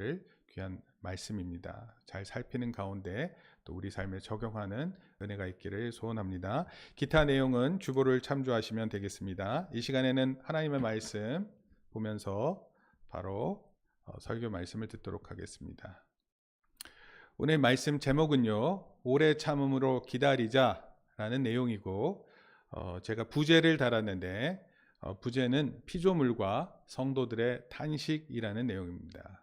되기를 귀한 말씀입니다. 잘 살피는 가운데 또 우리 삶에 적용하는 은혜가 있기를 소원합니다. 기타 내용은 주보를 참조하시면 되겠습니다. 이 시간에는 하나님의 말씀 보면서 바로 설교 말씀을 듣도록 하겠습니다. 오늘 말씀 제목은요, 오래 참음으로 기다리자라는 내용이고, 제가 부제를 달았는데 부제는 피조물과 성도들의 탄식이라는 내용입니다.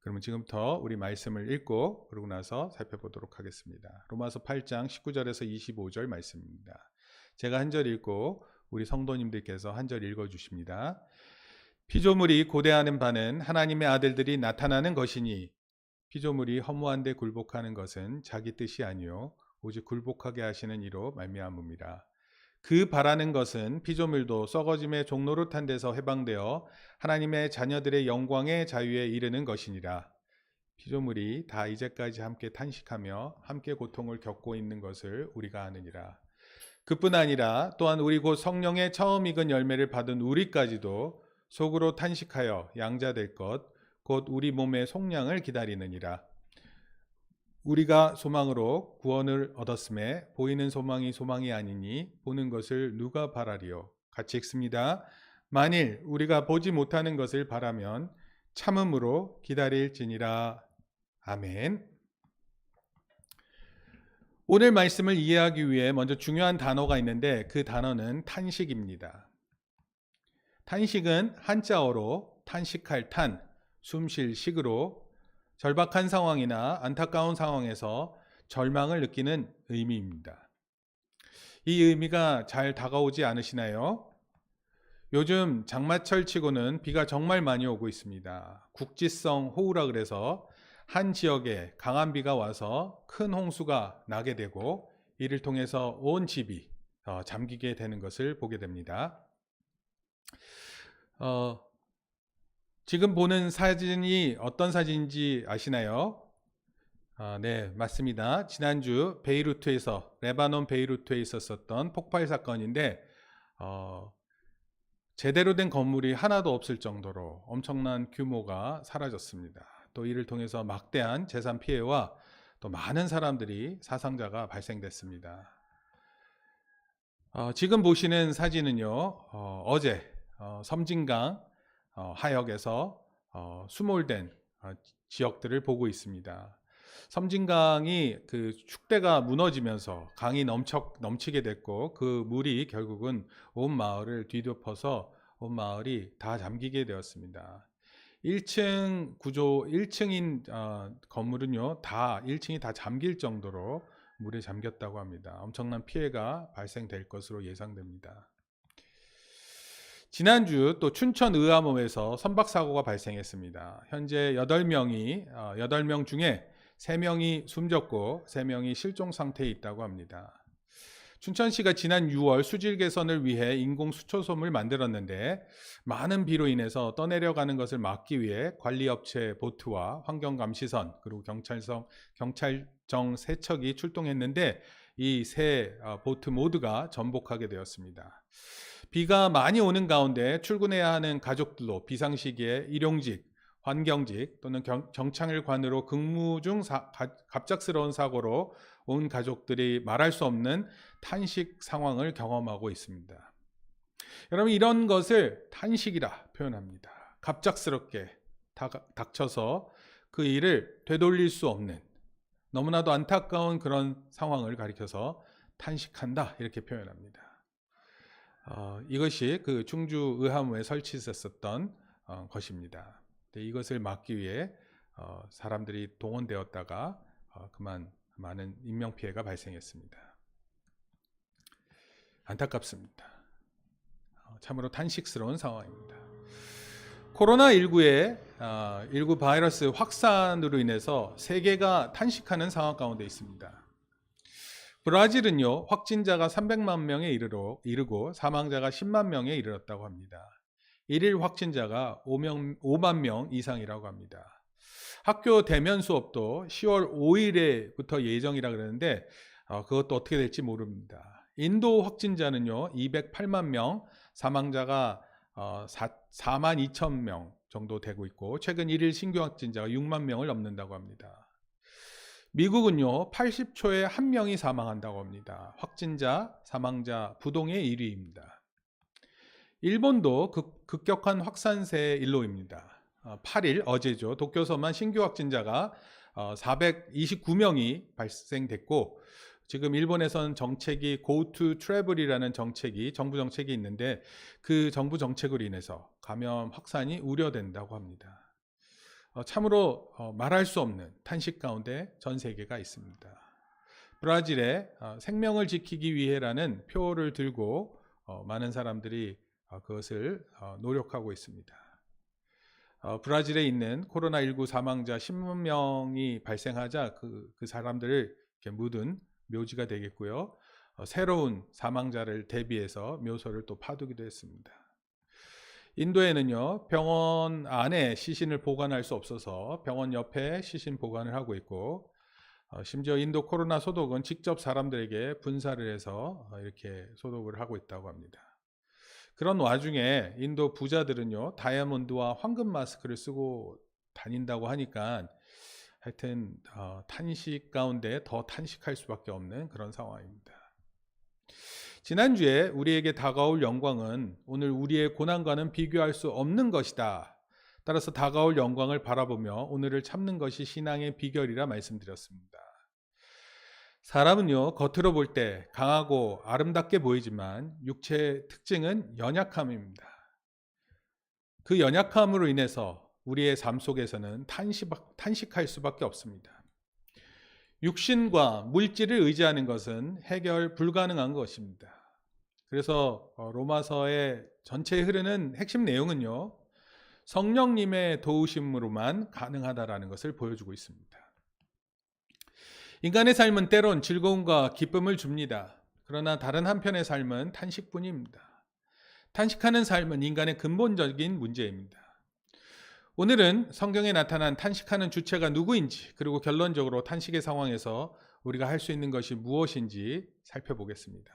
그러면 지금부터 우리 말씀을 읽고 그러고 나서 살펴보도록 하겠습니다. 로마서 8장 19절에서 25절 말씀입니다. 제가 한 절 읽고 우리 성도님들께서 한 절 읽어주십니다. 피조물이 고대하는 바는 하나님의 아들들이 나타나는 것이니 피조물이 허무한 데 굴복하는 것은 자기 뜻이 아니요 오직 굴복하게 하시는 이로 말미암음이라. 그 바라는 것은 피조물도 썩어짐의 종노릇한 데서 해방되어 하나님의 자녀들의 영광의 자유에 이르는 것이니라. 피조물이 다 이제까지 함께 탄식하며 함께 고통을 겪고 있는 것을 우리가 아느니라. 그뿐 아니라 또한 우리 곧 성령의 처음 익은 열매를 받은 우리까지도 속으로 탄식하여 양자될 것 곧 우리 몸의 속량을 기다리느니라. 우리가 소망으로 구원을 얻었음에 보이는 소망이 소망이 아니니 보는 것을 누가 바라리요. 같이 읽습니다. 만일 우리가 보지 못하는 것을 바라면 참음으로 기다릴지니라. 아멘. 오늘 말씀을 이해하기 위해 먼저 중요한 단어가 있는데 그 단어는 탄식입니다. 탄식은 한자어로 탄식할 탄, 숨쉴 식으로 절박한 상황이나 안타까운 상황에서 절망을 느끼는 의미입니다. 이 의미가 잘 다가오지 않으시나요? 요즘 장마철 치고는 비가 정말 많이 오고 있습니다. 국지성 호우라 그래서 한 지역에 강한 비가 와서 큰 홍수가 나게 되고 이를 통해서 온 집이 잠기게 되는 것을 보게 됩니다. 지금 보는 사진이 어떤 사진인지 아시나요? 네, 맞습니다. 지난주 베이루트에서 레바논 베이루트에 있었던 폭발 사건인데 제대로 된 건물이 하나도 없을 정도로 엄청난 규모가 사라졌습니다. 또 이를 통해서 막대한 재산 피해와 또 많은 사람들이 사상자가 발생됐습니다. 지금 보시는 사진은요, 어제 섬진강 하역에서 수몰된 지역들을 보고 있습니다. 섬진강이 그 축대가 무너지면서 강이 넘치게 됐고 그 물이 결국은 온 마을을 뒤덮어서 온 마을이 다 잠기게 되었습니다. 1층 구조 1층인 건물은요 다 1층이 다 잠길 정도로 물에 잠겼다고 합니다. 엄청난 피해가 발생될 것으로 예상됩니다. 지난주 또 춘천 의암호에서 선박사고가 발생했습니다. 현재 8명 중에 3명이 숨졌고 3명이 실종 상태에 있다고 합니다. 춘천시가 지난 6월 수질 개선을 위해 인공 수초섬을 만들었는데 많은 비로 인해서 떠내려가는 것을 막기 위해 관리업체 보트와 환경감시선 그리고 경찰정 세척이 출동했는데 이 세 보트 모두가 전복하게 되었습니다. 비가 많이 오는 가운데 출근해야 하는 가족들로 비상시기에 일용직, 환경직 또는 정창일관으로 근무 중 갑작스러운 사고로 온 가족들이 말할 수 없는 탄식 상황을 경험하고 있습니다. 여러분 이런 것을 탄식이라 표현합니다. 갑작스럽게 닥쳐서 그 일을 되돌릴 수 없는 너무나도 안타까운 그런 상황을 가리켜서 탄식한다 이렇게 표현합니다. 이것이 그 충주 의암호에 설치했었던 것입니다. 이것을 막기 위해 사람들이 동원되었다가 그만 많은 인명피해가 발생했습니다. 안타깝습니다. 참으로 탄식스러운 상황입니다. 코로나19의 19 바이러스 확산으로 인해서 세계가 탄식하는 상황 가운데 있습니다. 브라질은요 확진자가 300만 명에 이르고 사망자가 10만 명에 이르렀다고 합니다. 일일 확진자가 5만 명 이상이라고 합니다. 학교 대면 수업도 10월 5일에부터 예정이라 그러는데 그것도 어떻게 될지 모릅니다. 인도 확진자는요 208만 명, 사망자가 4만 2천 명 정도 되고 있고 최근 1일 신규 확진자가 6만 명을 넘는다고 합니다. 미국은요 80초에 1명이 사망한다고 합니다. 확진자, 사망자 부동의 1위입니다. 일본도 급격한 확산세의 일로입니다. 8일 어제죠. 도쿄서만 신규 확진자가 429명이 발생됐고 지금 일본에선 정책이 Go to Travel이라는 정부 정책이 있는데 그 정부 정책으로 인해서 감염 확산이 우려된다고 합니다. 참으로 말할 수 없는 탄식 가운데 전 세계가 있습니다. 브라질에 생명을 지키기 위해라는 표를 들고 많은 사람들이 그것을 노력하고 있습니다. 브라질에 있는 코로나19 사망자 10만 명이 발생하자 그 사람들을 이렇게 묻은 묘지가 되겠고요. 새로운 사망자를 대비해서 묘소를 또 파두기도 했습니다. 인도에는요 병원 안에 시신을 보관할 수 없어서 병원 옆에 시신 보관을 하고 있고 심지어 인도 코로나 소독은 직접 사람들에게 분사를 해서 이렇게 소독을 하고 있다고 합니다. 그런 와중에 인도 부자들은요 다이아몬드와 황금 마스크를 쓰고 다닌다고 하니까 하여튼 탄식 가운데 더 탄식할 수밖에 없는 그런 상황입니다. 지난주에 우리에게 다가올 영광은 오늘 우리의 고난과는 비교할 수 없는 것이다. 따라서 다가올 영광을 바라보며 오늘을 참는 것이 신앙의 비결이라 말씀드렸습니다. 사람은요 겉으로 볼 때 강하고 아름답게 보이지만 육체의 특징은 연약함입니다. 그 연약함으로 인해서 우리의 삶 속에서는 탄식할 수밖에 없습니다. 육신과 물질을 의지하는 것은 해결 불가능한 것입니다. 그래서 로마서의 전체에 흐르는 핵심 내용은요 성령님의 도우심으로만 가능하다라는 것을 보여주고 있습니다. 인간의 삶은 때론 즐거움과 기쁨을 줍니다. 그러나 다른 한편의 삶은 탄식뿐입니다. 탄식하는 삶은 인간의 근본적인 문제입니다. 오늘은 성경에 나타난 탄식하는 주체가 누구인지 그리고 결론적으로 탄식의 상황에서 우리가 할 수 있는 것이 무엇인지 살펴보겠습니다.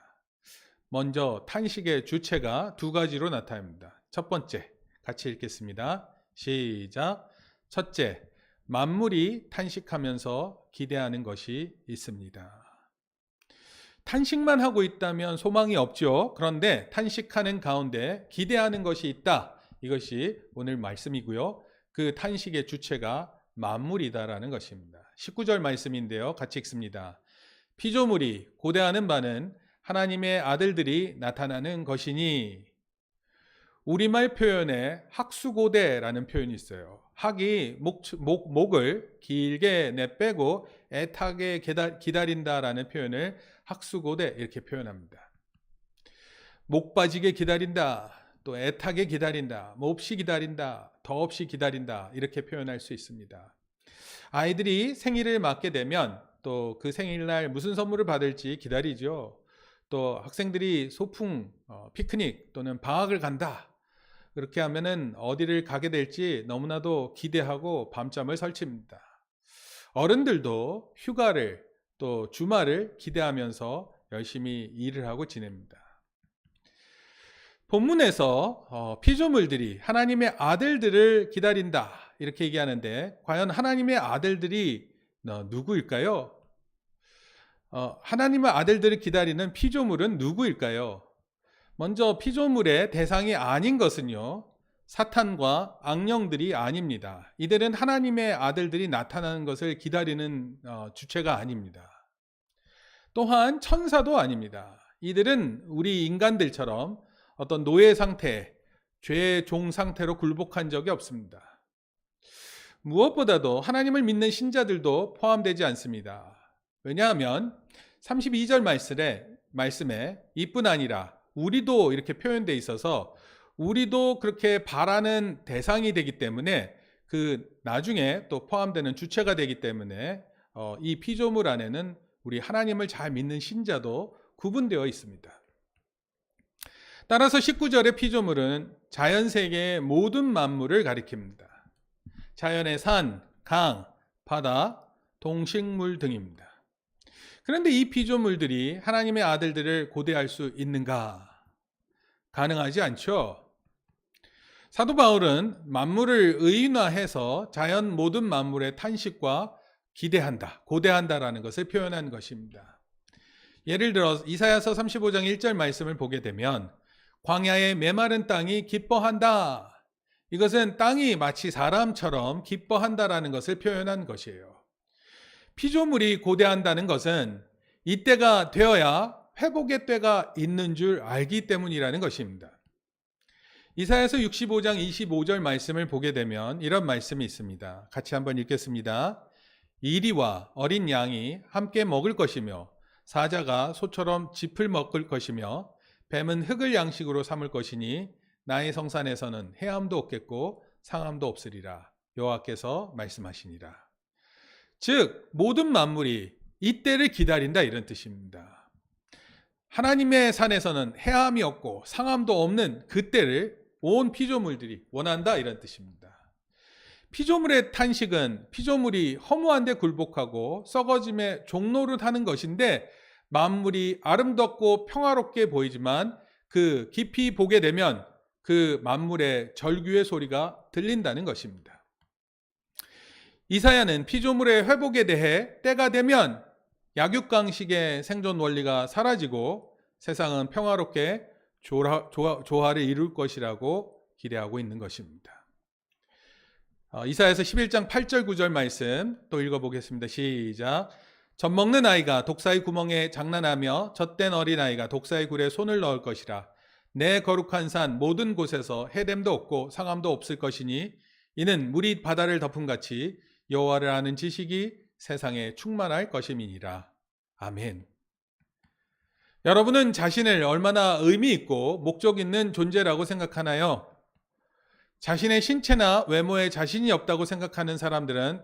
먼저 탄식의 주체가 두 가지로 나타납니다. 첫 번째, 같이 읽겠습니다. 시작. 첫째, 만물이 탄식하면서 기대하는 것이 있습니다. 탄식만 하고 있다면 소망이 없죠. 그런데 탄식하는 가운데 기대하는 것이 있다. 이것이 오늘 말씀이고요. 그 탄식의 주체가 만물이다라는 것입니다. 19절 말씀인데요. 같이 읽습니다. 피조물이 고대하는 바는 하나님의 아들들이 나타나는 것이니. 우리말 표현에 학수고대라는 표현이 있어요. 학이 목을 길게 내빼고 애타게 기다린다라는 표현을 학수고대 이렇게 표현합니다. 목 빠지게 기다린다, 또 애타게 기다린다, 몹시 기다린다, 더없이 기다린다 이렇게 표현할 수 있습니다. 아이들이 생일을 맞게 되면 또 그 생일날 무슨 선물을 받을지 기다리죠. 또 학생들이 소풍, 피크닉 또는 방학을 간다. 그렇게 하면은 어디를 가게 될지 너무나도 기대하고 밤잠을 설칩니다. 어른들도 휴가를 또 주말을 기대하면서 열심히 일을 하고 지냅니다. 본문에서 피조물들이 하나님의 아들들을 기다린다 이렇게 얘기하는데 과연 하나님의 아들들이 누구일까요? 하나님의 아들들을 기다리는 피조물은 누구일까요? 먼저 피조물의 대상이 아닌 것은요 사탄과 악령들이 아닙니다. 이들은 하나님의 아들들이 나타나는 것을 기다리는 주체가 아닙니다. 또한 천사도 아닙니다. 이들은 우리 인간들처럼 어떤 노예 상태, 죄의 종 상태로 굴복한 적이 없습니다. 무엇보다도 하나님을 믿는 신자들도 포함되지 않습니다. 왜냐하면 32절 말씀에 이뿐 아니라 우리도 이렇게 표현되어 있어서 우리도 그렇게 바라는 대상이 되기 때문에 그 나중에 또 포함되는 주체가 되기 때문에 이 피조물 안에는 우리 하나님을 잘 믿는 신자도 구분되어 있습니다. 따라서 19절의 피조물은 자연세계의 모든 만물을 가리킵니다. 자연의 산, 강, 바다, 동식물 등입니다. 그런데 이 피조물들이 하나님의 아들들을 고대할 수 있는가? 가능하지 않죠. 사도 바울은 만물을 의인화해서 자연 모든 만물의 탄식과 기대한다, 고대한다라는 것을 표현한 것입니다. 예를 들어 이사야서 35장 1절 말씀을 보게 되면 광야의 메마른 땅이 기뻐한다. 이것은 땅이 마치 사람처럼 기뻐한다라는 것을 표현한 것이에요. 피조물이 고대한다는 것은 이때가 되어야 회복의 때가 있는 줄 알기 때문이라는 것입니다. 이사야서 65장 25절 말씀을 보게 되면 이런 말씀이 있습니다. 같이 한번 읽겠습니다. 이리와 어린 양이 함께 먹을 것이며 사자가 소처럼 짚을 먹을 것이며 뱀은 흙을 양식으로 삼을 것이니 나의 성산에서는 해함도 없겠고 상함도 없으리라. 여호와께서 말씀하시니라. 즉 모든 만물이 이때를 기다린다 이런 뜻입니다. 하나님의 산에서는 해함이 없고 상함도 없는 그때를 온 피조물들이 원한다 이런 뜻입니다. 피조물의 탄식은 피조물이 허무한데 굴복하고 썩어짐의 종노릇하는 것인데 만물이 아름답고 평화롭게 보이지만 그 깊이 보게 되면 그 만물의 절규의 소리가 들린다는 것입니다. 이사야는 피조물의 회복에 대해 때가 되면 약육강식의 생존 원리가 사라지고 세상은 평화롭게 조화를 이룰 것이라고 기대하고 있는 것입니다. 이사야서 11장 8절 9절 말씀 또 읽어보겠습니다. 시작. 젖먹는 아이가 독사의 구멍에 장난하며 젖된 어린아이가 독사의 굴에 손을 넣을 것이라. 내 거룩한 산 모든 곳에서 해됨도 없고 상함도 없을 것이니 이는 물이 바다를 덮음같이 여호와를 아는 지식이 세상에 충만할 것임이니라. 아멘. 여러분은 자신을 얼마나 의미 있고 목적 있는 존재라고 생각하나요? 자신의 신체나 외모에 자신이 없다고 생각하는 사람들은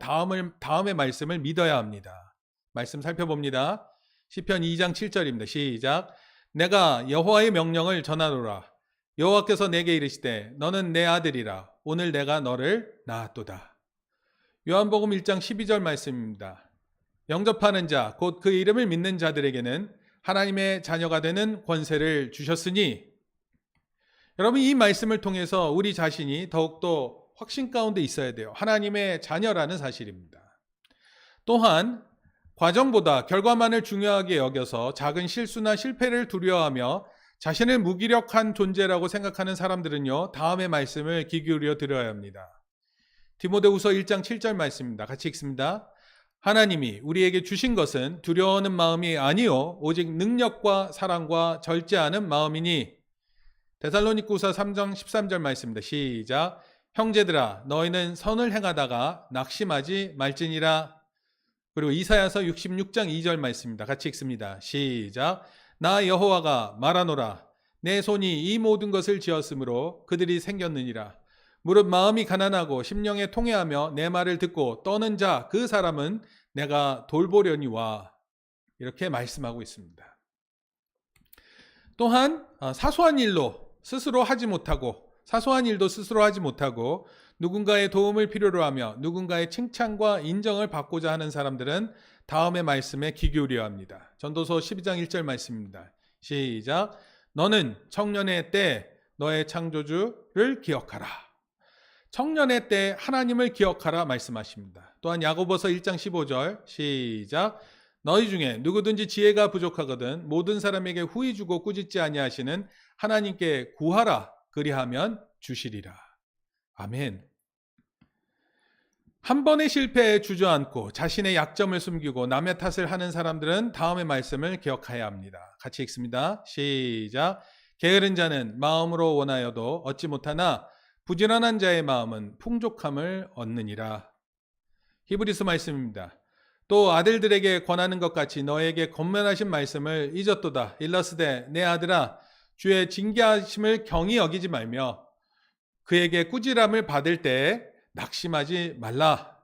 다음의 말씀을 믿어야 합니다. 말씀 살펴봅니다. 시편 2장 7절입니다. 시작. 내가 여호와의 명령을 전하노라. 여호와께서 내게 이르시되 너는 내 아들이라. 오늘 내가 너를 낳았도다. 요한복음 1장 12절 말씀입니다. 영접하는 자, 곧 그 이름을 믿는 자들에게는 하나님의 자녀가 되는 권세를 주셨으니. 여러분 이 말씀을 통해서 우리 자신이 더욱더 확신 가운데 있어야 돼요. 하나님의 자녀라는 사실입니다. 또한 과정보다 결과만을 중요하게 여겨서 작은 실수나 실패를 두려워하며 자신을 무기력한 존재라고 생각하는 사람들은요, 다음의 말씀을 귀 기울여 들어야 합니다. 디모데후서 1장 7절 말씀입니다. 같이 읽습니다. 하나님이 우리에게 주신 것은 두려워하는 마음이 아니요 오직 능력과 사랑과 절제하는 마음이니. 데살로니가후서 3장 13절 말씀입니다. 시작. 형제들아 너희는 선을 행하다가 낙심하지 말지니라. 그리고 이사야서 66장 2절 말씀입니다. 같이 읽습니다. 시작. 나 여호와가 말하노라. 내 손이 이 모든 것을 지었으므로 그들이 생겼느니라. 무릇 마음이 가난하고 심령에 통회하며 내 말을 듣고 떠는 자 그 사람은 내가 돌보려니와. 이렇게 말씀하고 있습니다. 또한 사소한 일도 스스로 하지 못하고 누군가의 도움을 필요로 하며 누군가의 칭찬과 인정을 받고자 하는 사람들은 다음의 말씀에 귀 기울여야 합니다. 전도서 12장 1절 말씀입니다. 시작. 너는 청년의 때 너의 창조주를 기억하라. 청년의 때 하나님을 기억하라 말씀하십니다. 또한 야고보서 1장 15절 시작. 너희 중에 누구든지 지혜가 부족하거든 모든 사람에게 후히 주고 꾸짖지 아니하시는 하나님께 구하라. 그리하면 주시리라. 아멘. 한 번의 실패에 주저앉고 자신의 약점을 숨기고 남의 탓을 하는 사람들은 다음의 말씀을 기억해야 합니다. 같이 읽습니다. 시작. 게으른 자는 마음으로 원하여도 얻지 못하나 부지런한 자의 마음은 풍족함을 얻느니라. 히브리서 말씀입니다. 또 아들들에게 권하는 것 같이 너에게 권면하신 말씀을 잊었도다. 일러스되 내 아들아 주의 징계하심을 경히 여기지 말며 그에게 꾸지람을 받을 때 낙심하지 말라.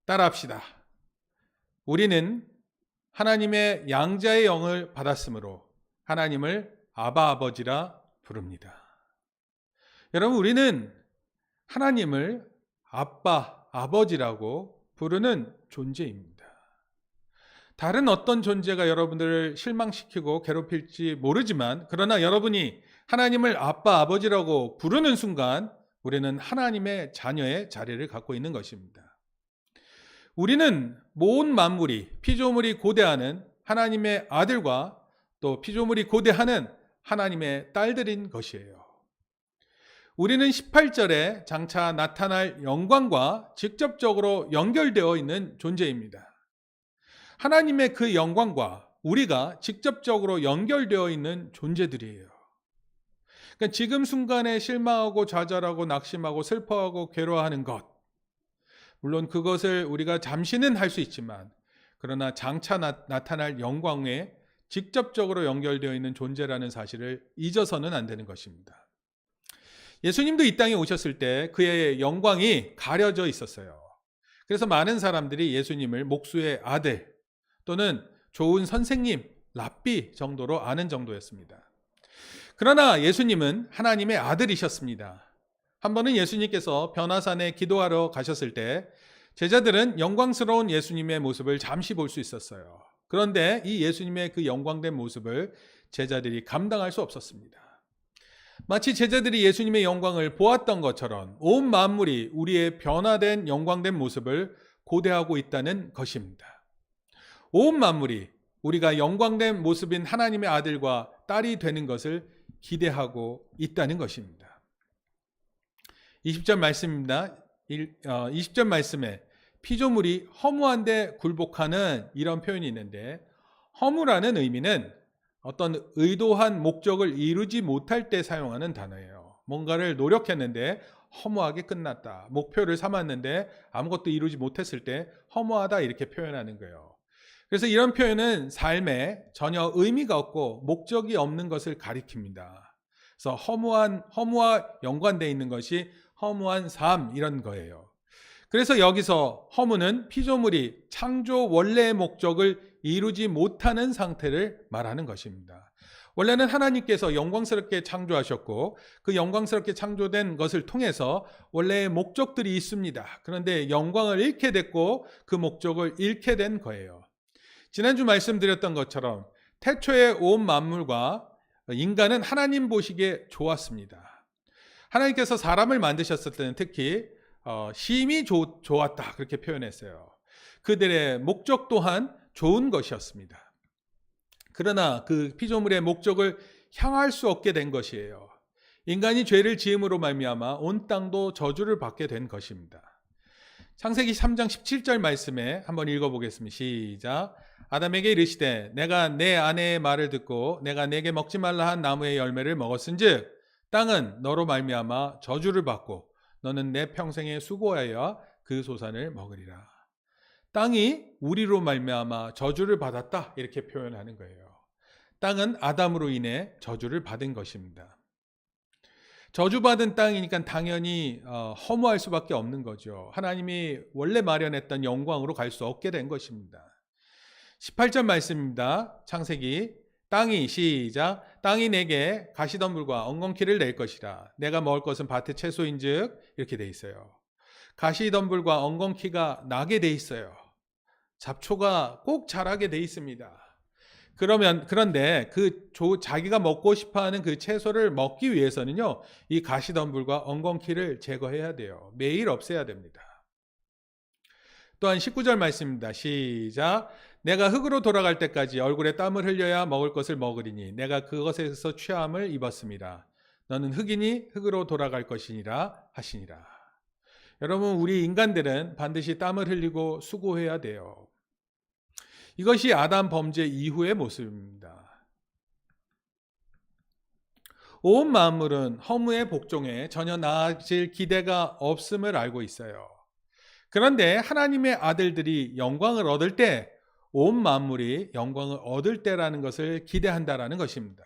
따라합시다. 우리는 하나님의 양자의 영을 받았으므로 하나님을 아바 아버지라 부릅니다. 여러분 우리는 하나님을 아빠 아버지라고 부르는 존재입니다. 다른 어떤 존재가 여러분들을 실망시키고 괴롭힐지 모르지만 그러나 여러분이 하나님을 아빠, 아버지라고 부르는 순간 우리는 하나님의 자녀의 자리를 갖고 있는 것입니다. 우리는 모든 만물이, 피조물이 고대하는 하나님의 아들과 또 피조물이 고대하는 하나님의 딸들인 것이에요. 우리는 18절에 장차 나타날 영광과 직접적으로 연결되어 있는 존재입니다. 하나님의 그 영광과 우리가 직접적으로 연결되어 있는 존재들이에요. 그러니까 지금 순간에 실망하고 좌절하고 낙심하고 슬퍼하고 괴로워하는 것, 물론 그것을 우리가 잠시는 할 수 있지만 그러나 장차 나타날 영광에 직접적으로 연결되어 있는 존재라는 사실을 잊어서는 안 되는 것입니다. 예수님도 이 땅에 오셨을 때 그의 영광이 가려져 있었어요. 그래서 많은 사람들이 예수님을 목수의 아들 또는 좋은 선생님, 랍비 정도로 아는 정도였습니다. 그러나 예수님은 하나님의 아들이셨습니다. 한 번은 예수님께서 변화산에 기도하러 가셨을 때 제자들은 영광스러운 예수님의 모습을 잠시 볼 수 있었어요. 그런데 이 예수님의 그 영광된 모습을 제자들이 감당할 수 없었습니다. 마치 제자들이 예수님의 영광을 보았던 것처럼 온 만물이 우리의 변화된 영광된 모습을 고대하고 있다는 것입니다. 온 만물이 우리가 영광된 모습인 하나님의 아들과 딸이 되는 것을 기대하고 있다는 것입니다. 20절 말씀입니다. 20절 말씀에 피조물이 허무한데 굴복하는 이런 표현이 있는데, 허무라는 의미는 어떤 의도한 목적을 이루지 못할 때 사용하는 단어예요. 뭔가를 노력했는데 허무하게 끝났다. 목표를 삼았는데 아무것도 이루지 못했을 때 허무하다 이렇게 표현하는 거예요. 그래서 이런 표현은 삶에 전혀 의미가 없고 목적이 없는 것을 가리킵니다. 그래서 허무와 연관되어 있는 것이 허무한 삶 이런 거예요. 그래서 여기서 허무는 피조물이 창조 원래의 목적을 이루지 못하는 상태를 말하는 것입니다. 원래는 하나님께서 영광스럽게 창조하셨고 그 영광스럽게 창조된 것을 통해서 원래의 목적들이 있습니다. 그런데 영광을 잃게 됐고 그 목적을 잃게 된 거예요. 지난주 말씀드렸던 것처럼 태초의 온 만물과 인간은 하나님 보시기에 좋았습니다. 하나님께서 사람을 만드셨을 때는 특히 심히 좋았다 그렇게 표현했어요. 그들의 목적 또한 좋은 것이었습니다. 그러나 그 피조물의 목적을 향할 수 없게 된 것이에요. 인간이 죄를 지음으로 말미암아 온 땅도 저주를 받게 된 것입니다. 창세기 3장 17절 말씀에 한번 읽어보겠습니다. 시작. 아담에게 이르시되 내가 내 아내의 말을 듣고 내가 내게 먹지 말라 한 나무의 열매를 먹었은즉 땅은 너로 말미암아 저주를 받고 너는 내 평생에 수고하여 그 소산을 먹으리라. 땅이 우리로 말미암아 저주를 받았다 이렇게 표현하는 거예요. 땅은 아담으로 인해 저주를 받은 것입니다. 저주받은 땅이니까 당연히 허무할 수밖에 없는 거죠. 하나님이 원래 마련했던 영광으로 갈 수 없게 된 것입니다. 18절 말씀입니다. 창세기 땅이 시작. 땅이 내게 가시덤불과 엉겅퀴를 낼 것이라. 내가 먹을 것은 밭의 채소인즉 이렇게 돼 있어요. 가시덤불과 엉겅퀴가 나게 돼 있어요. 잡초가 꼭 자라게 돼 있습니다. 그런데 자기가 먹고 싶어하는 그 채소를 먹기 위해서는요, 이 가시덤불과 엉겅퀴를 제거해야 돼요. 매일 없애야 됩니다. 또한 19절 말씀입니다. 시작. 내가 흙으로 돌아갈 때까지 얼굴에 땀을 흘려야 먹을 것을 먹으리니 내가 그것에서 취함을 입었습니다. 너는 흙이니 흙으로 돌아갈 것이니라 하시니라. 여러분, 우리 인간들은 반드시 땀을 흘리고 수고해야 돼요. 이것이 아담 범죄 이후의 모습입니다. 온 만물은 허무의 복종에 전혀 나아질 기대가 없음을 알고 있어요. 그런데 하나님의 아들들이 영광을 얻을 때 온 만물이 영광을 얻을 때라는 것을 기대한다라는 것입니다.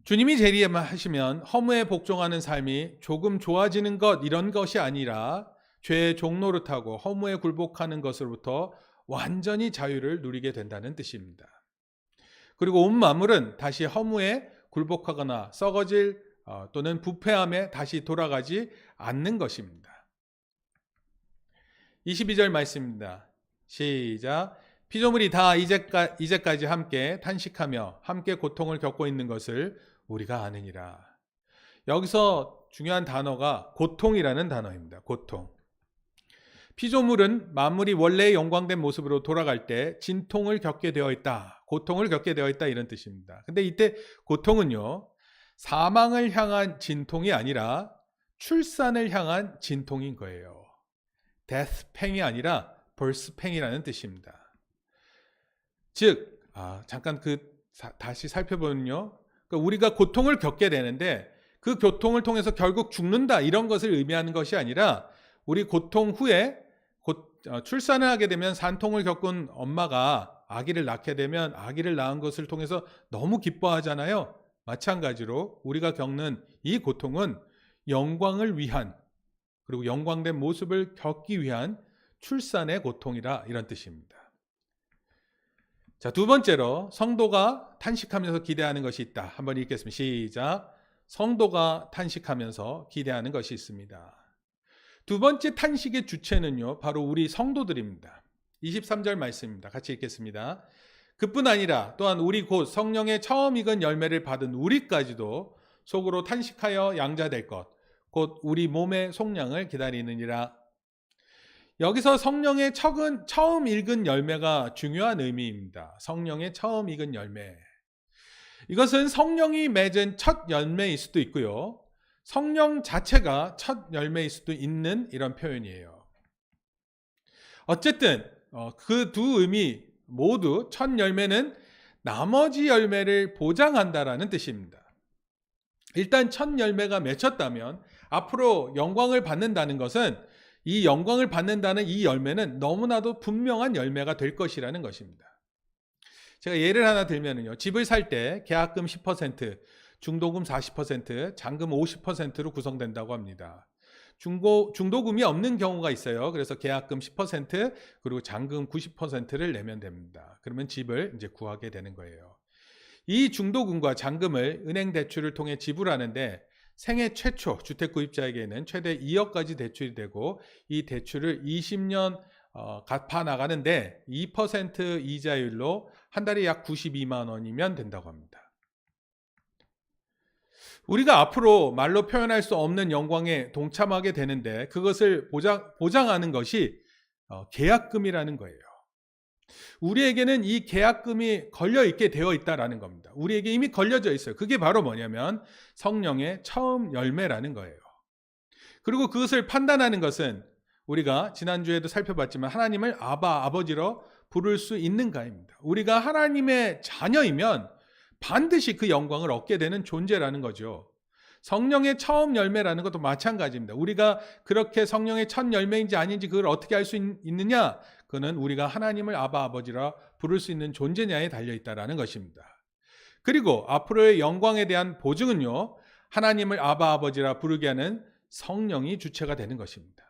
주님이 재림하시면 허무에 복종하는 삶이 조금 좋아지는 것 이런 것이 아니라 죄의 종노릇하고 허무에 굴복하는 것으로부터 완전히 자유를 누리게 된다는 뜻입니다. 그리고 온 만물은 다시 허무에 굴복하거나 썩어질 또는 부패함에 다시 돌아가지 않는 것입니다. 22절 말씀입니다. 시작. 피조물이 다 이제까지 함께 탄식하며 함께 고통을 겪고 있는 것을 우리가 아느니라. 여기서 중요한 단어가 고통이라는 단어입니다. 고통. 피조물은 만물이 원래의 영광된 모습으로 돌아갈 때 진통을 겪게 되어 있다. 고통을 겪게 되어 있다 이런 뜻입니다. 근데 이때 고통은요. 사망을 향한 진통이 아니라 출산을 향한 진통인 거예요. death pain이 아니라 birth pain이라는 뜻입니다. 즉, 잠깐 다시 살펴보면요. 그러니까 우리가 고통을 겪게 되는데 그 고통을 통해서 결국 죽는다 이런 것을 의미하는 것이 아니라 우리 고통 후에 출산을 하게 되면 산통을 겪은 엄마가 아기를 낳게 되면 아기를 낳은 것을 통해서 너무 기뻐하잖아요. 마찬가지로 우리가 겪는 이 고통은 영광을 위한 그리고 영광된 모습을 겪기 위한 출산의 고통이라 이런 뜻입니다. 자, 두 번째로 성도가 탄식하면서 기대하는 것이 있다. 한번 읽겠습니다. 시작. 성도가 탄식하면서 기대하는 것이 있습니다. 두 번째 탄식의 주체는요, 바로 우리 성도들입니다. 23절 말씀입니다. 같이 읽겠습니다. 그뿐 아니라 또한 우리 곧 성령의 처음 익은 열매를 받은 우리까지도 속으로 탄식하여 양자될 것, 곧 우리 몸의 속량을 기다리느니라. 여기서 성령의 처음 익은 열매가 중요한 의미입니다. 성령의 처음 익은 열매. 이것은 성령이 맺은 첫 열매일 수도 있고요. 성령 자체가 첫 열매일 수도 있는 이런 표현이에요. 어쨌든 그 두 의미 모두 첫 열매는 나머지 열매를 보장한다라는 뜻입니다. 일단 첫 열매가 맺혔다면 앞으로 영광을 받는다는 것은 이 영광을 받는다는 이 열매는 너무나도 분명한 열매가 될 것이라는 것입니다. 제가 예를 하나 들면요. 집을 살 때 계약금 10%, 중도금 40%, 잔금 50%로 구성된다고 합니다. 중도금이 없는 경우가 있어요. 그래서 계약금 10% 그리고 잔금 90%를 내면 됩니다. 그러면 집을 이제 구하게 되는 거예요. 이 중도금과 잔금을 은행 대출을 통해 지불하는데 생애 최초 주택 구입자에게는 최대 2억까지 대출이 되고 이 대출을 20년 갚아 나가는데 2% 이자율로 한 달에 약 92만 원이면 된다고 합니다. 우리가 앞으로 말로 표현할 수 없는 영광에 동참하게 되는데 그것을 보장하는 것이 계약금이라는 거예요. 우리에게는 이 계약금이 걸려있게 되어 있다라는 겁니다. 우리에게 이미 걸려져 있어요. 그게 바로 뭐냐면 성령의 처음 열매라는 거예요. 그리고 그것을 판단하는 것은 우리가 지난주에도 살펴봤지만 하나님을 아버지로 부를 수 있는가입니다. 우리가 하나님의 자녀이면 반드시 그 영광을 얻게 되는 존재라는 거죠. 성령의 처음 열매라는 것도 마찬가지입니다. 우리가 그렇게 성령의 첫 열매인지 아닌지 그걸 어떻게 알 수 있느냐? 그는 우리가 하나님을 아버지라 부를 수 있는 존재냐에 달려있다라는 것입니다. 그리고 앞으로의 영광에 대한 보증은요. 하나님을 아버지라 부르게 하는 성령이 주체가 되는 것입니다.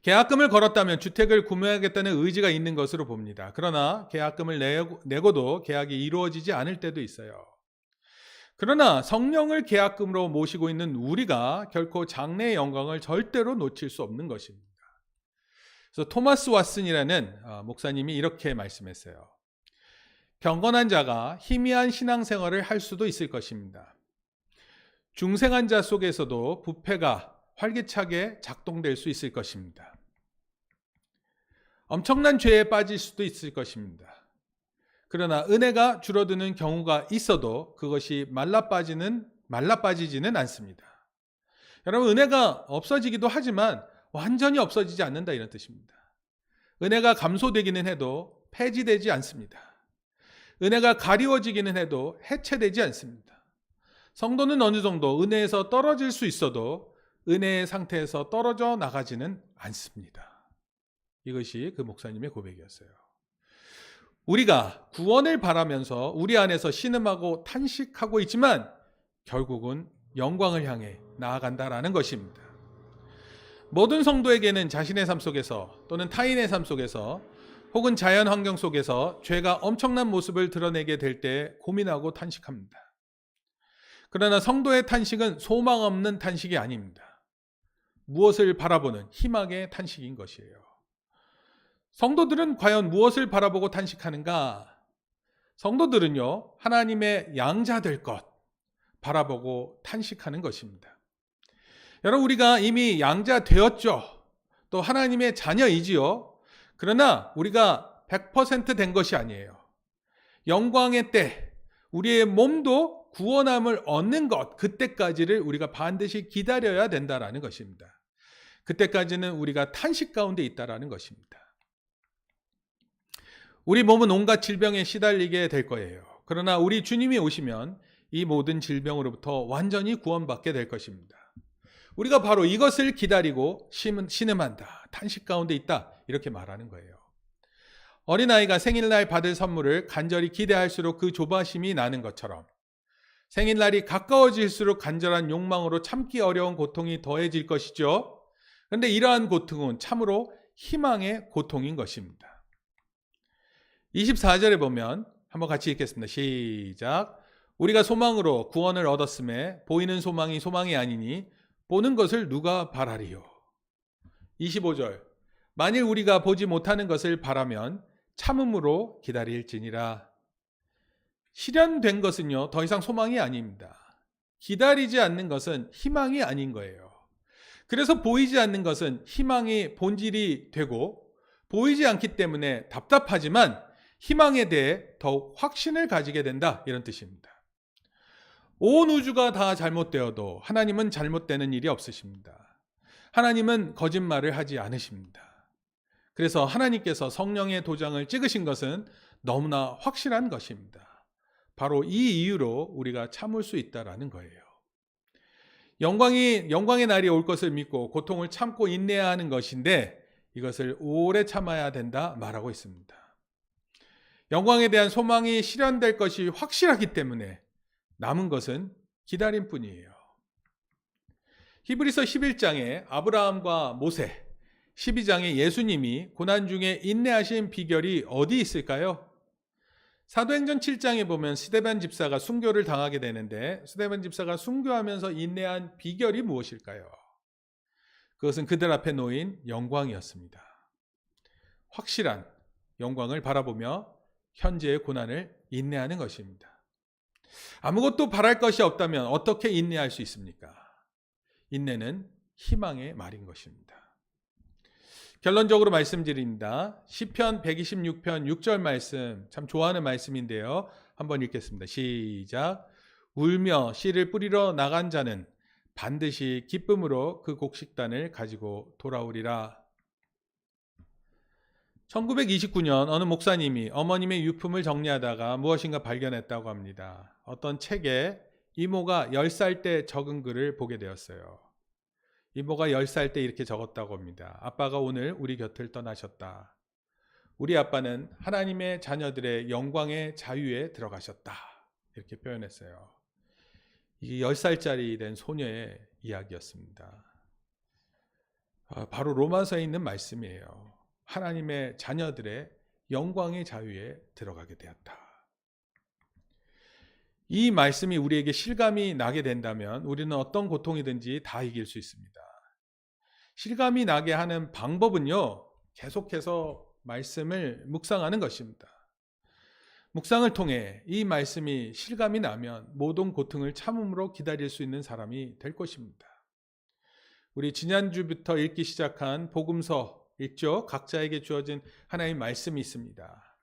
계약금을 걸었다면 주택을 구매하겠다는 의지가 있는 것으로 봅니다. 그러나 계약금을 내고도 계약이 이루어지지 않을 때도 있어요. 그러나 성령을 계약금으로 모시고 있는 우리가 결코 장래의 영광을 절대로 놓칠 수 없는 것입니다. 그래서 토마스 왓슨이라는 목사님이 이렇게 말씀했어요. 경건한 자가 희미한 신앙생활을 할 수도 있을 것입니다. 중생한 자 속에서도 부패가 활기차게 작동될 수 있을 것입니다. 엄청난 죄에 빠질 수도 있을 것입니다. 그러나 은혜가 줄어드는 경우가 있어도 그것이 말라빠지지는 않습니다. 여러분, 은혜가 없어지기도 하지만 완전히 없어지지 않는다 이런 뜻입니다. 은혜가 감소되기는 해도 폐지되지 않습니다. 은혜가 가리워지기는 해도 해체되지 않습니다. 성도는 어느 정도 은혜에서 떨어질 수 있어도 은혜의 상태에서 떨어져 나가지는 않습니다. 이것이 그 목사님의 고백이었어요. 우리가 구원을 바라면서 우리 안에서 신음하고 탄식하고 있지만 결국은 영광을 향해 나아간다라는 것입니다. 모든 성도에게는 자신의 삶 속에서 또는 타인의 삶 속에서 혹은 자연 환경 속에서 죄가 엄청난 모습을 드러내게 될 때 고민하고 탄식합니다. 그러나 성도의 탄식은 소망 없는 탄식이 아닙니다. 무엇을 바라보는 희망의 탄식인 것이에요. 성도들은 과연 무엇을 바라보고 탄식하는가? 성도들은요, 하나님의 양자 될 것 바라보고 탄식하는 것입니다. 여러분, 우리가 이미 양자 되었죠. 또 하나님의 자녀이지요. 그러나 우리가 100% 것이 아니에요. 영광의 때, 우리의 몸도 구원함을 얻는 것, 그때까지를 우리가 반드시 기다려야 된다라는 것입니다. 그때까지는 우리가 탄식 가운데 있다라는 것입니다. 우리 몸은 온갖 질병에 시달리게 될 거예요. 그러나 우리 주님이 오시면 이 모든 질병으로부터 완전히 구원받게 될 것입니다. 우리가 바로 이것을 기다리고 신음한다, 탄식 가운데 있다, 이렇게 말하는 거예요. 어린아이가 생일날 받을 선물을 간절히 기대할수록 그 조바심이 나는 것처럼 생일날이 가까워질수록 간절한 욕망으로 참기 어려운 고통이 더해질 것이죠. 그런데 이러한 고통은 참으로 희망의 고통인 것입니다. 24절에 보면 한번 같이 읽겠습니다. 시작. 우리가 소망으로 구원을 얻었음에 보이는 소망이 소망이 아니니 보는 것을 누가 바라리요. 25절. 만일 우리가 보지 못하는 것을 바라면 참음으로 기다릴지니라. 실현된 것은요, 더 이상 소망이 아닙니다. 기다리지 않는 것은 희망이 아닌 거예요. 그래서 보이지 않는 것은 희망의 본질이 되고, 보이지 않기 때문에 답답하지만 희망에 대해 더욱 확신을 가지게 된다, 이런 뜻입니다. 온 우주가 다 잘못되어도 하나님은 잘못되는 일이 없으십니다. 하나님은 거짓말을 하지 않으십니다. 그래서 하나님께서 성령의 도장을 찍으신 것은 너무나 확실한 것입니다. 바로 이 이유로 우리가 참을 수 있다라는 거예요. 영광의 날이 올 것을 믿고 고통을 참고 인내해야 하는 것인데 이것을 오래 참아야 된다 말하고 있습니다. 영광에 대한 소망이 실현될 것이 확실하기 때문에 남은 것은 기다림뿐이에요. 히브리서 11장에 아브라함과 모세, 12장에 예수님이 고난 중에 인내하신 비결이 어디 있을까요? 사도행전 7장에 보면 스데반 집사가 순교를 당하게 되는데 스데반 집사가 순교하면서 인내한 비결이 무엇일까요? 그것은 그들 앞에 놓인 영광이었습니다. 확실한 영광을 바라보며 현재의 고난을 인내하는 것입니다. 아무것도 바랄 것이 없다면 어떻게 인내할 수 있습니까? 인내는 희망의 말인 것입니다. 결론적으로 말씀드립니다. 시편 126편 6절 말씀, 참 좋아하는 말씀인데요. 한번 읽겠습니다. 시작. 울며 씨를 뿌리러 나간 자는 반드시 기쁨으로 그 곡식단을 가지고 돌아오리라. 1929년 어느 목사님이 어머님의 유품을 정리하다가 무엇인가 발견했다고 합니다. 어떤 책에 이모가 10살 때 적은 글을 보게 되었어요. 이모가 10살 때 이렇게 적었다고 합니다. 아빠가 오늘 우리 곁을 떠나셨다. 우리 아빠는 하나님의 자녀들의 영광의 자유에 들어가셨다. 이렇게 표현했어요. 이게 10살짜리 된 소녀의 이야기였습니다. 바로 로마서에 있는 말씀이에요. 하나님의 자녀들의 영광의 자유에 들어가게 되었다. 이 말씀이 우리에게 실감이 나게 된다면 우리는 어떤 고통이든지 다 이길 수 있습니다. 실감이 나게 하는 방법은요, 계속해서 말씀을 묵상하는 것입니다. 묵상을 통해 이 말씀이 실감이 나면 모든 고통을 참음으로 기다릴 수 있는 사람이 될 것입니다. 우리 지난주부터 읽기 시작한 복음서 읽죠? 각자에게 주어진 하나님의 말씀이 있습니다.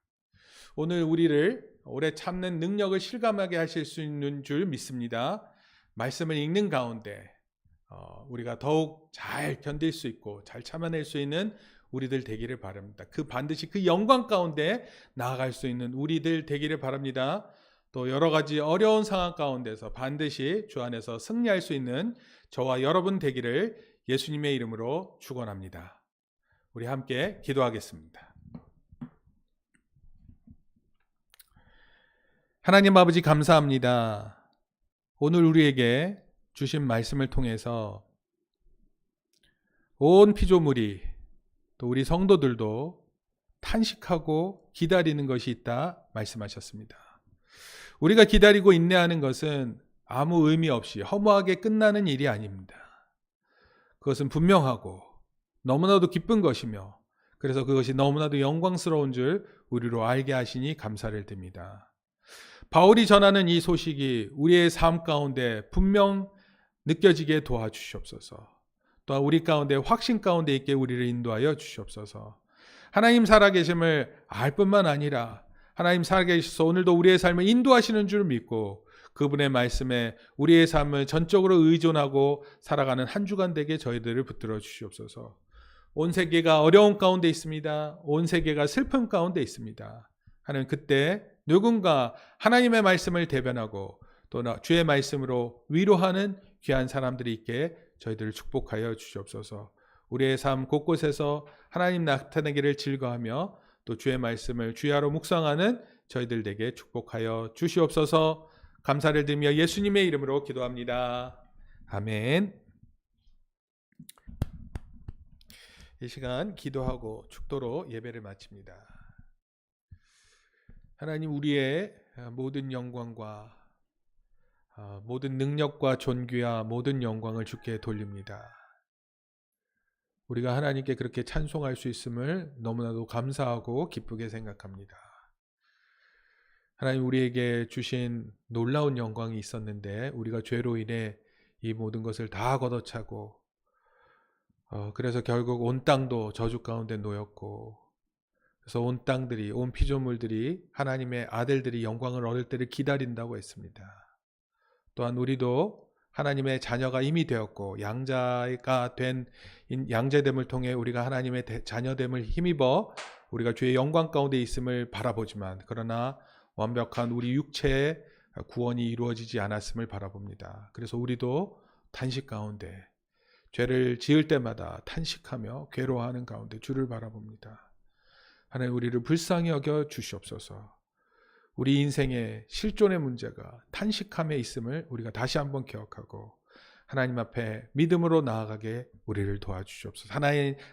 오늘 우리를 오래 참는 능력을 실감하게 하실 수 있는 줄 믿습니다. 말씀을 읽는 가운데 우리가 더욱 잘 견딜 수 있고 잘 참아낼 수 있는 우리들 되기를 바랍니다. 반드시 그 영광 가운데 나아갈 수 있는 우리들 되기를 바랍니다. 또 여러 가지 어려운 상황 가운데서 반드시 주 안에서 승리할 수 있는 저와 여러분 되기를 예수님의 이름으로 축원합니다. 우리 함께 기도하겠습니다. 하나님 아버지 감사합니다. 오늘 우리에게 주신 말씀을 통해서 온 피조물이 또 우리 성도들도 탄식하고 기다리는 것이 있다 말씀하셨습니다. 우리가 기다리고 인내하는 것은 아무 의미 없이 허무하게 끝나는 일이 아닙니다. 그것은 분명하고 너무나도 기쁜 것이며 그래서 그것이 너무나도 영광스러운 줄 우리로 알게 하시니 감사를 드립니다. 바울이 전하는 이 소식이 우리의 삶 가운데 분명 느껴지게 도와주시옵소서. 또한 우리 가운데 확신 가운데 있게 우리를 인도하여 주시옵소서. 하나님 살아계심을 알 뿐만 아니라 하나님 살아계셔서 오늘도 우리의 삶을 인도하시는 줄 믿고 그분의 말씀에 우리의 삶을 전적으로 의존하고 살아가는 한 주간 되게 저희들을 붙들어 주시옵소서. 온 세계가 어려움 가운데 있습니다. 온 세계가 슬픔 가운데 있습니다. 하나님 그때 누군가 하나님의 말씀을 대변하고 또 주의 말씀으로 위로하는 귀한 사람들이 있게 저희들을 축복하여 주시옵소서. 우리의 삶 곳곳에서 하나님 나타내기를 즐거워하며 또 주의 말씀을 주야로 묵상하는 저희들 에게 축복하여 주시옵소서. 감사를 드리며 예수님의 이름으로 기도합니다. 아멘. 이 시간 기도하고 축도로 예배를 마칩니다. 하나님 우리의 모든 영광과 모든 능력과 존귀와 모든 영광을 주께 돌립니다. 우리가 하나님께 그렇게 찬송할 수 있음을 너무나도 감사하고 기쁘게 생각합니다. 하나님 우리에게 주신 놀라운 영광이 있었는데 우리가 죄로 인해 이 모든 것을 다 걷어차고 그래서 결국 온 땅도 저주 가운데 놓였고 그래서 온 땅들이 온 피조물들이 하나님의 아들들이 영광을 얻을 때를 기다린다고 했습니다. 또한 우리도 하나님의 자녀가 이미 되었고 양자가 된 양자됨을 통해 우리가 하나님의 자녀됨을 힘입어 우리가 주의 영광 가운데 있음을 바라보지만 그러나 완벽한 우리 육체의 구원이 이루어지지 않았음을 바라봅니다. 그래서 우리도 탄식 가운데 죄를 지을 때마다 탄식하며 괴로워하는 가운데 주를 바라봅니다. 하나님 우리를 불쌍히 여겨 주시옵소서. 우리 인생의 실존의 문제가 탄식함에 있음을 우리가 다시 한번 기억하고 하나님 앞에 믿음으로 나아가게 우리를 도와주시옵소서.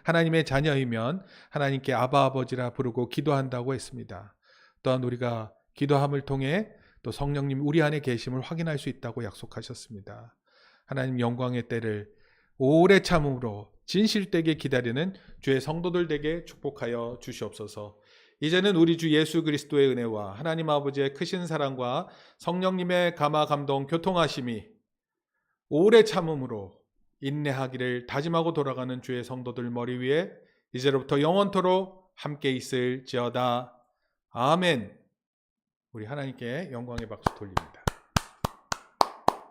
하나님의 자녀이면 하나님께 아바 아버지라 부르고 기도한다고 했습니다. 또한 우리가 기도함을 통해 또 성령님 우리 안에 계심을 확인할 수 있다고 약속하셨습니다. 하나님 영광의 때를 오래 참음으로 진실되게 기다리는 주의 성도들 되게 축복하여 주시옵소서. 이제는 우리 주 예수 그리스도의 은혜와 하나님 아버지의 크신 사랑과 성령님의 감화 감동 교통하심이 오래 참음으로 인내하기를 다짐하고 돌아가는 주의 성도들 머리 위에 이제로부터 영원토록 함께 있을지어다. 아멘. 우리 하나님께 영광의 박수 돌립니다.